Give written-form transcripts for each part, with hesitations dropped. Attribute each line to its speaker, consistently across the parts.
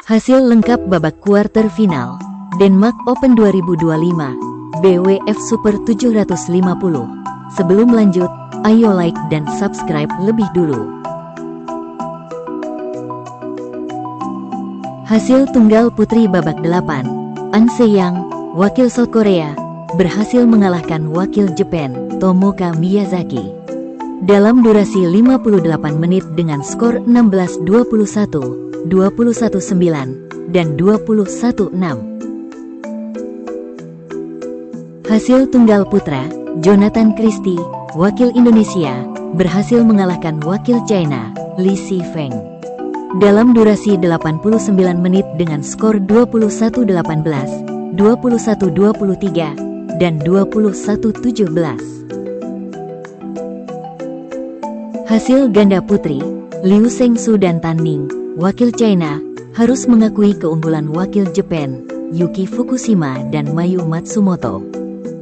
Speaker 1: Hasil lengkap babak kuarter final Denmark Open 2025 BWF Super 750. Sebelum lanjut, ayo like dan subscribe lebih dulu. Hasil tunggal putri babak 8, An Se-young, wakil South Korea, berhasil mengalahkan wakil Jepang, Tomoka Miyazaki, dalam durasi 58 menit dengan skor 16-21, 21-9, dan 21-6. Hasil tunggal putra, Jonathan Christie, wakil Indonesia, berhasil mengalahkan wakil China, Li Shifeng, dalam durasi 89 menit dengan skor 21-18, 21-23, dan 21-17. Hasil ganda putri, Liu Shengsu dan Tan Ning, wakil China, harus mengakui keunggulan wakil Jepang, Yuki Fukushima dan Mayu Matsumoto,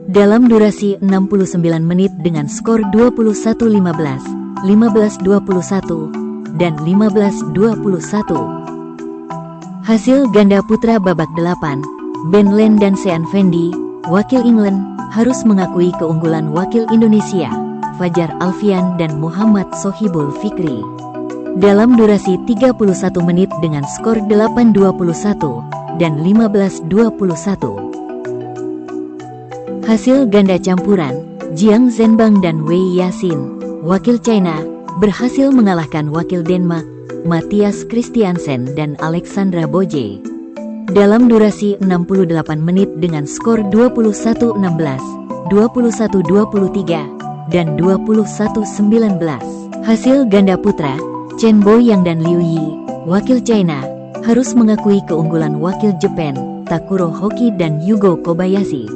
Speaker 1: dalam durasi 69 menit dengan skor 21-15, 15-21, dan 15-21. Hasil ganda putra babak 8, Ben Lane dan Sean Fendi, wakil England, harus mengakui keunggulan wakil Indonesia, Fajar Alfian dan Muhammad Sohibul Fikri, dalam durasi 31 menit dengan skor 8-21 dan 15-21. Hasil ganda campuran, Jiang Zhenbang dan Wei Yasin, wakil China, berhasil mengalahkan wakil Denmark, Mathias Christiansen dan Alexandra Boje, dalam durasi 68 menit dengan skor 21-16, 21-23, dan 21-19. Hasil ganda putra, Chen Boyang dan Liu Yi, wakil China, harus mengakui keunggulan wakil Jepang, Takuro Hoki dan Yugo Kobayashi,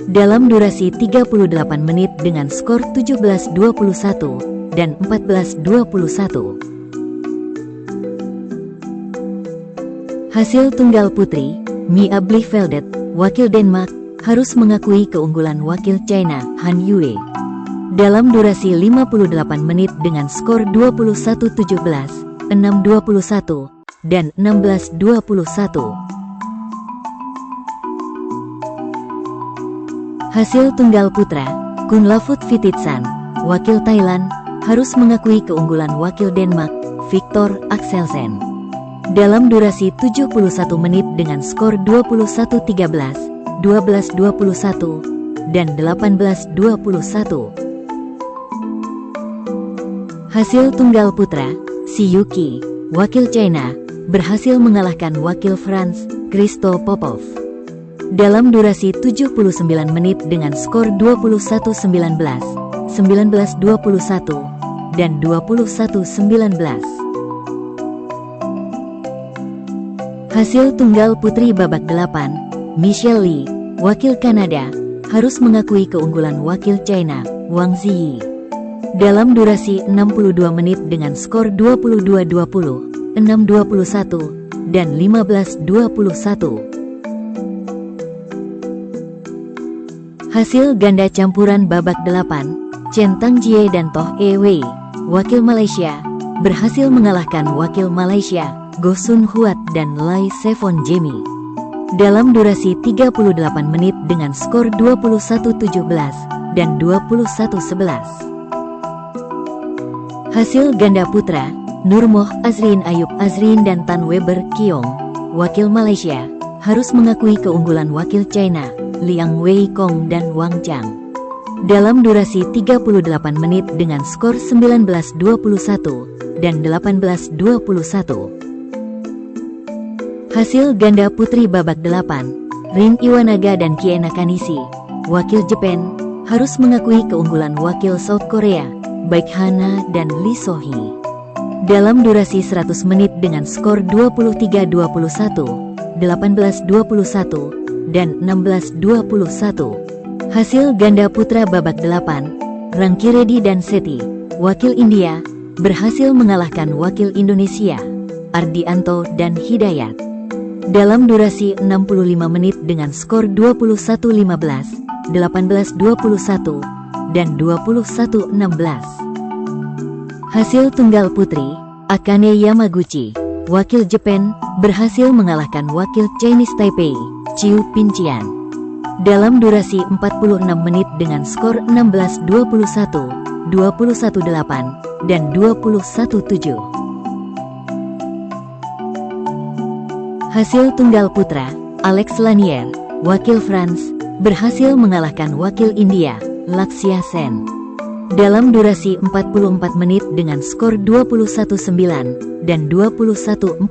Speaker 1: dalam durasi 38 menit dengan skor 17-21 dan 14-21. Hasil tunggal putri, Mia Blichfeldt, wakil Denmark, harus mengakui keunggulan wakil China, Han Yue, dalam durasi 58 menit dengan skor 21-17, 6-21, dan 16-21. Hasil tunggal putra, Kunlavut Vititsan, wakil Thailand, harus mengakui keunggulan wakil Denmark, Victor Axelsen, dalam durasi 71 menit dengan skor 21-13, 12-21, dan 18-21. Hasil tunggal putra, Si Yuki, wakil China, berhasil mengalahkan wakil France, Christo Popov, dalam durasi 79 menit dengan skor 21-19, 19-21, dan 21-19. Hasil tunggal putri babak 8, Michelle Lee, wakil Kanada, harus mengakui keunggulan wakil China, Wang Ziyi, dalam durasi 62 menit dengan skor 22-20, 6-21, dan 15-21. Hasil ganda campuran babak 8, Chen Tangjie dan Toh E Wei, wakil Malaysia, berhasil mengalahkan wakil Malaysia, Goh Sun Huat dan Lai Sevon Jemi, dalam durasi 38 menit dengan skor 21-17 dan 21-11. Hasil ganda putra, Nurmoh Azrin Ayub Azrin dan Tan Weber Kiong, wakil Malaysia, harus mengakui keunggulan wakil China, Liang Wei Kong dan Wang Chang, dalam durasi 38 menit dengan skor 19-21 dan 18-21. Hasil ganda putri babak 8, Rin Iwanaga dan Kie Nakanishi, wakil Jepang, harus mengakui keunggulan wakil South Korea, Baek Hana dan Lee So-hee, dalam durasi 100 menit dengan skor 23-21, 18-21, dan 16-21. Hasil ganda putra babak 8, Ranki Reddy dan Seti, wakil India, berhasil mengalahkan wakil Indonesia, Ardianto dan Hidayat, dalam durasi 65 menit dengan skor 21-15, 18-21, dan 21-16. Hasil tunggal putri, Akane Yamaguchi, wakil Jepang berhasil mengalahkan wakil Chinese Taipei, Chiu Pincian, dalam durasi 46 menit dengan skor 16-21, 21-8, dan 21-7. Hasil tunggal putra, Alex Lanier, wakil France, berhasil mengalahkan wakil India, Lakshya Sen, dalam durasi 44 menit dengan skor 21-9 dan 21-14.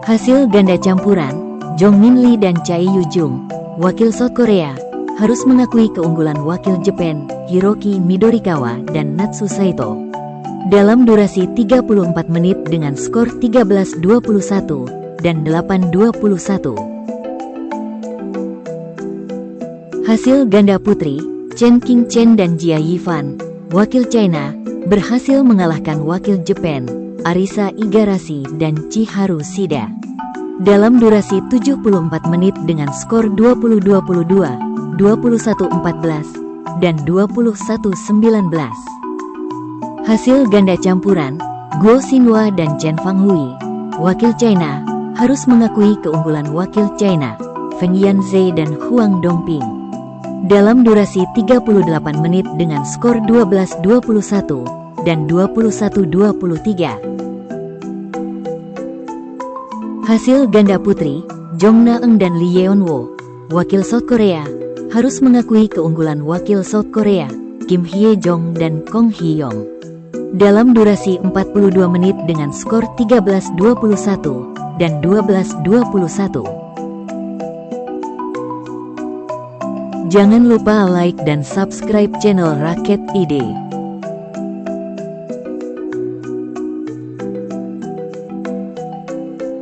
Speaker 1: Hasil ganda campuran, Jong Min Lee dan Chae Yu Jung, wakil South Korea, harus mengakui keunggulan wakil Jepang, Hiroki Midorikawa dan Natsu Saito, dalam durasi 34 menit dengan skor 13-21 dan 8-21. Hasil ganda putri, Chen Qingchen dan Jia Yifan, wakil China, berhasil mengalahkan wakil Jepang, Arisa Igarashi dan Chiharu Shida, dalam durasi 74 menit dengan skor 20-22, 21-14, dan 21-19. Hasil ganda campuran, Guo Xinhua dan Chen Fanghui, wakil China, harus mengakui keunggulan wakil China, Feng Yanzhe dan Huang Dongping, dalam durasi 38 menit dengan skor 12-21 dan 21-23. Hasil ganda putri, Jong Na-eun dan Lee Yeon-woo, wakil South Korea, harus mengakui keunggulan wakil South Korea, Kim Hye-jong dan Kong Hee-yong, dalam durasi 42 menit dengan skor 13-21 dan 12-21. Jangan lupa like dan subscribe channel Raket ID.